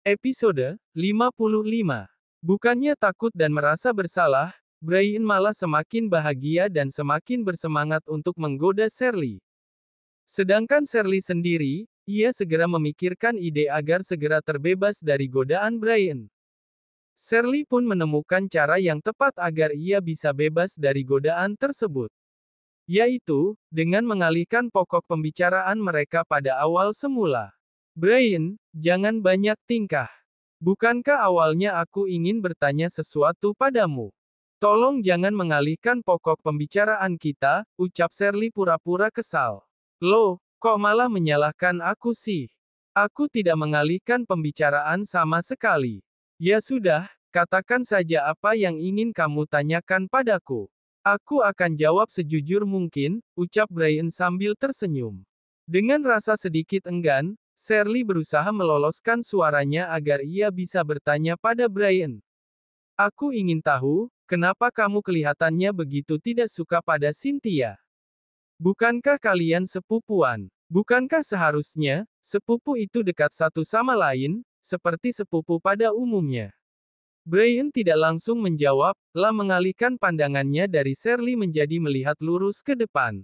Episode 55. Bukannya takut dan merasa bersalah, Brian malah semakin bahagia dan semakin bersemangat untuk menggoda Shirley. Sedangkan Shirley sendiri, ia segera memikirkan ide agar segera terbebas dari godaan Brian. Shirley pun menemukan cara yang tepat agar ia bisa bebas dari godaan tersebut. Yaitu, dengan mengalihkan pokok pembicaraan mereka pada awal semula. Brian, jangan banyak tingkah. Bukankah awalnya aku ingin bertanya sesuatu padamu? Tolong jangan mengalihkan pokok pembicaraan kita, ucap Shirley pura-pura kesal. Loh, kok malah menyalahkan aku sih? Aku tidak mengalihkan pembicaraan sama sekali. Ya sudah, katakan saja apa yang ingin kamu tanyakan padaku. Aku akan jawab sejujur mungkin, ucap Brian sambil tersenyum. Dengan rasa sedikit enggan, Shirley berusaha meloloskan suaranya agar ia bisa bertanya pada Brian. Aku ingin tahu, kenapa kamu kelihatannya begitu tidak suka pada Cynthia? Bukankah kalian sepupuan? Bukankah seharusnya, sepupu itu dekat satu sama lain, seperti sepupu pada umumnya? Brian tidak langsung menjawab, mengalihkan pandangannya dari Shirley menjadi melihat lurus ke depan.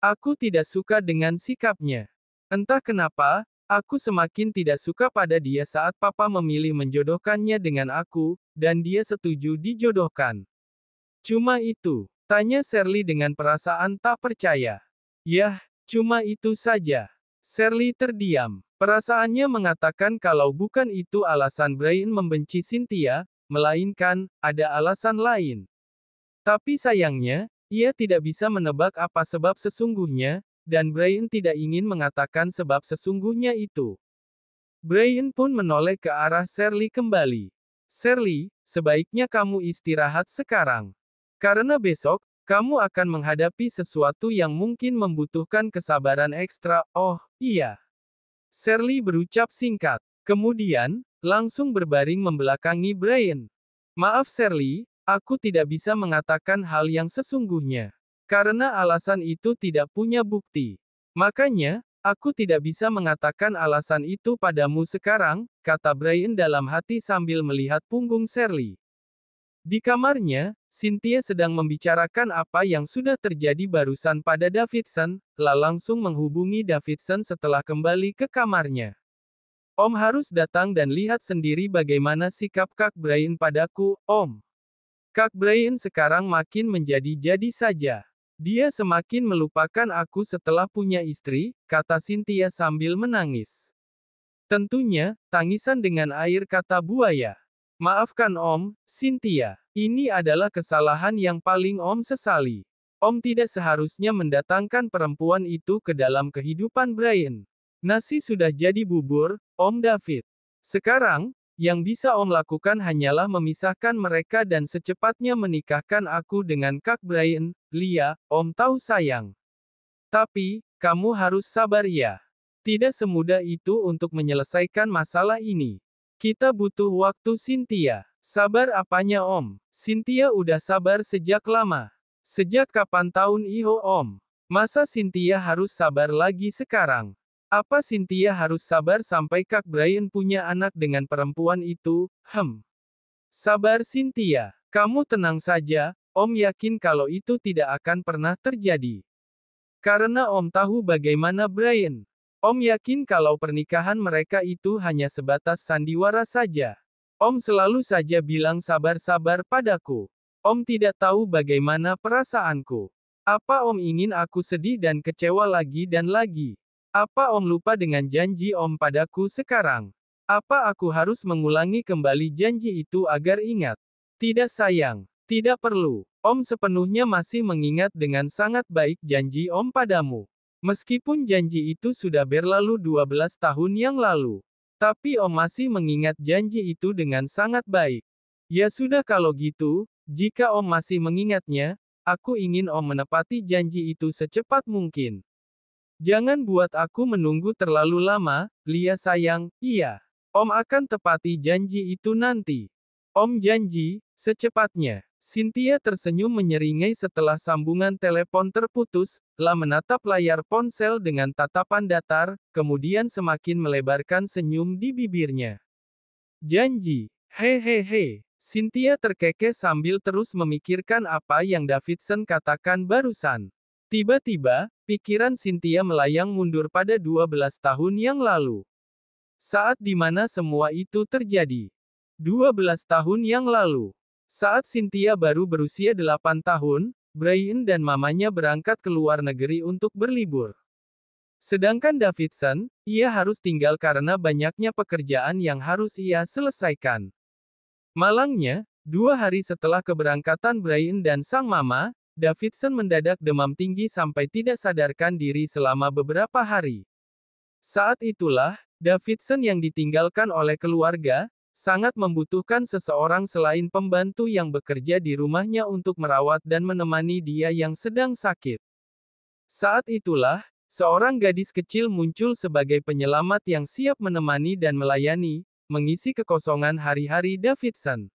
Aku tidak suka dengan sikapnya. Entah kenapa, aku semakin tidak suka pada dia saat papa memilih menjodohkannya dengan aku, dan dia setuju dijodohkan. Cuma itu, tanya Shirley dengan perasaan tak percaya. Yah, cuma itu saja. Shirley terdiam. Perasaannya mengatakan kalau bukan itu alasan Brian membenci Cynthia, melainkan, ada alasan lain. Tapi sayangnya, ia tidak bisa menebak apa sebab sesungguhnya, dan Brian tidak ingin mengatakan sebab sesungguhnya itu. Brian pun menoleh ke arah Shirley kembali. Shirley, sebaiknya kamu istirahat sekarang. Karena besok, kamu akan menghadapi sesuatu yang mungkin membutuhkan kesabaran ekstra. Oh, iya. Shirley berucap singkat. Kemudian, langsung berbaring membelakangi Brian. Maaf Shirley, aku tidak bisa mengatakan hal yang sesungguhnya. Karena alasan itu tidak punya bukti. Makanya, aku tidak bisa mengatakan alasan itu padamu sekarang, kata Brian dalam hati sambil melihat punggung Shirley. Di kamarnya, Cynthia sedang membicarakan apa yang sudah terjadi barusan pada Davidson, langsung menghubungi Davidson setelah kembali ke kamarnya. Om harus datang dan lihat sendiri bagaimana sikap Kak Brian padaku, Om. Kak Brian sekarang makin menjadi-jadi saja. Dia semakin melupakan aku setelah punya istri, kata Cynthia sambil menangis. Tentunya, tangisan dengan air kata buaya. Maafkan Om, Cynthia. Ini adalah kesalahan yang paling Om sesali. Om tidak seharusnya mendatangkan perempuan itu ke dalam kehidupan Brian. Nasi sudah jadi bubur, Om David. Sekarang, yang bisa Om lakukan hanyalah memisahkan mereka dan secepatnya menikahkan aku dengan Kak Brian, Lia, Om tahu sayang. Tapi, kamu harus sabar ya. Tidak semudah itu untuk menyelesaikan masalah ini. Kita butuh waktu Cynthia. Sabar apanya Om? Cynthia udah sabar sejak lama. Sejak kapan tahun iho Om? Masa Cynthia harus sabar lagi sekarang? Apa Cynthia harus sabar sampai Kak Brian punya anak dengan perempuan itu? Sabar Cynthia. Kamu tenang saja, Om yakin kalau itu tidak akan pernah terjadi. Karena Om tahu bagaimana Brian. Om yakin kalau pernikahan mereka itu hanya sebatas sandiwara saja. Om selalu saja bilang sabar-sabar padaku. Om tidak tahu bagaimana perasaanku. Apa Om ingin aku sedih dan kecewa lagi dan lagi? Apa Om lupa dengan janji Om padaku sekarang? Apa aku harus mengulangi kembali janji itu agar ingat? Tidak sayang, tidak perlu. Om sepenuhnya masih mengingat dengan sangat baik janji Om padamu. Meskipun janji itu sudah berlalu 12 tahun yang lalu. Tapi Om masih mengingat janji itu dengan sangat baik. Ya sudah kalau gitu, jika Om masih mengingatnya, aku ingin Om menepati janji itu secepat mungkin. Jangan buat aku menunggu terlalu lama, Lia sayang, iya. Om akan tepati janji itu nanti. Om janji, secepatnya. Cynthia tersenyum menyeringai setelah sambungan telepon terputus, menatap layar ponsel dengan tatapan datar, kemudian semakin melebarkan senyum di bibirnya. Janji. Hehehe. Cynthia terkekeh sambil terus memikirkan apa yang Davidson katakan barusan. Tiba-tiba, pikiran Cynthia melayang mundur pada 12 tahun yang lalu. Saat di mana semua itu terjadi. 12 tahun yang lalu. Saat Cynthia baru berusia 8 tahun, Brian dan mamanya berangkat ke luar negeri untuk berlibur. Sedangkan Davidson, ia harus tinggal karena banyaknya pekerjaan yang harus ia selesaikan. Malangnya, 2 hari setelah keberangkatan Brian dan sang mama, Davidson mendadak demam tinggi sampai tidak sadarkan diri selama beberapa hari. Saat itulah, Davidson yang ditinggalkan oleh keluarga, sangat membutuhkan seseorang selain pembantu yang bekerja di rumahnya untuk merawat dan menemani dia yang sedang sakit. Saat itulah, seorang gadis kecil muncul sebagai penyelamat yang siap menemani dan melayani, mengisi kekosongan hari-hari Davidson.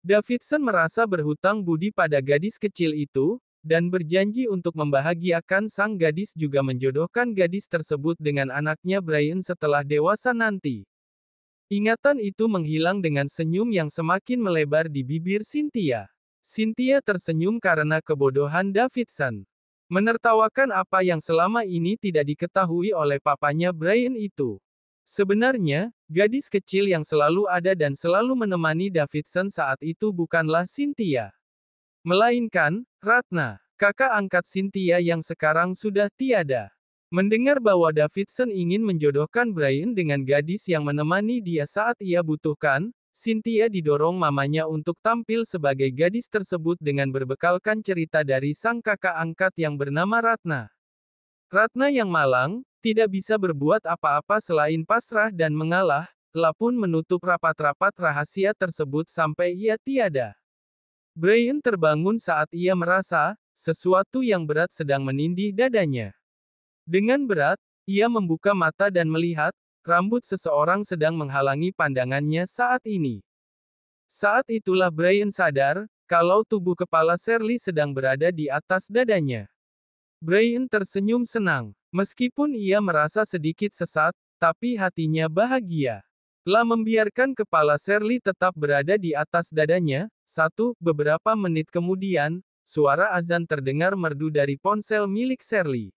Davidson merasa berhutang budi pada gadis kecil itu, dan berjanji untuk membahagiakan sang gadis juga menjodohkan gadis tersebut dengan anaknya Brian setelah dewasa nanti. Ingatan itu menghilang dengan senyum yang semakin melebar di bibir Cynthia. Cynthia tersenyum karena kebodohan Davidson. Menertawakan apa yang selama ini tidak diketahui oleh papanya Brian itu. Sebenarnya, gadis kecil yang selalu ada dan selalu menemani Davidson saat itu bukanlah Cynthia. Melainkan, Ratna, kakak angkat Cynthia yang sekarang sudah tiada. Mendengar bahwa Davidson ingin menjodohkan Brian dengan gadis yang menemani dia saat ia butuhkan, Cynthia didorong mamanya untuk tampil sebagai gadis tersebut dengan berbekalkan cerita dari sang kakak angkat yang bernama Ratna. Ratna yang malang, tidak bisa berbuat apa-apa selain pasrah dan mengalah, pun menutup rapat-rapat rahasia tersebut sampai ia tiada. Brian terbangun saat ia merasa, sesuatu yang berat sedang menindih dadanya. Dengan berat, ia membuka mata dan melihat, rambut seseorang sedang menghalangi pandangannya saat ini. Saat itulah Brian sadar, kalau tubuh kepala Shirley sedang berada di atas dadanya. Brian tersenyum senang. Meskipun ia merasa sedikit sesat, tapi hatinya bahagia. Membiarkan kepala Shirley tetap berada di atas dadanya. Beberapa menit kemudian, suara azan terdengar merdu dari ponsel milik Shirley.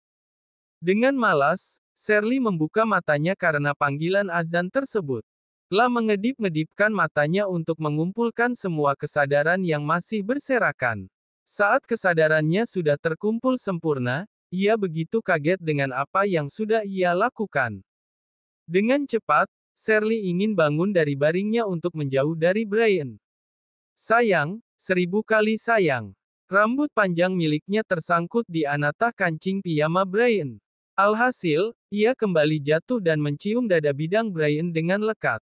Dengan malas, Shirley membuka matanya karena panggilan azan tersebut. Mengedip-ngedipkan matanya untuk mengumpulkan semua kesadaran yang masih berserakan. Saat kesadarannya sudah terkumpul sempurna, ia begitu kaget dengan apa yang sudah ia lakukan. Dengan cepat, Shirley ingin bangun dari baringnya untuk menjauh dari Brian. Sayang, 1000 kali sayang. Rambut panjang miliknya tersangkut di anatah kancing piyama Brian. Alhasil, ia kembali jatuh dan mencium dada bidang Brian dengan lekat.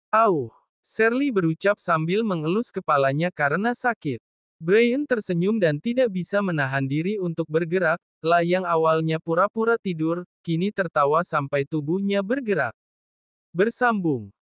Auh! Shirley berucap sambil mengelus kepalanya karena sakit. Brian tersenyum dan tidak bisa menahan diri untuk bergerak, yang awalnya pura-pura tidur, kini tertawa sampai tubuhnya bergerak. Bersambung.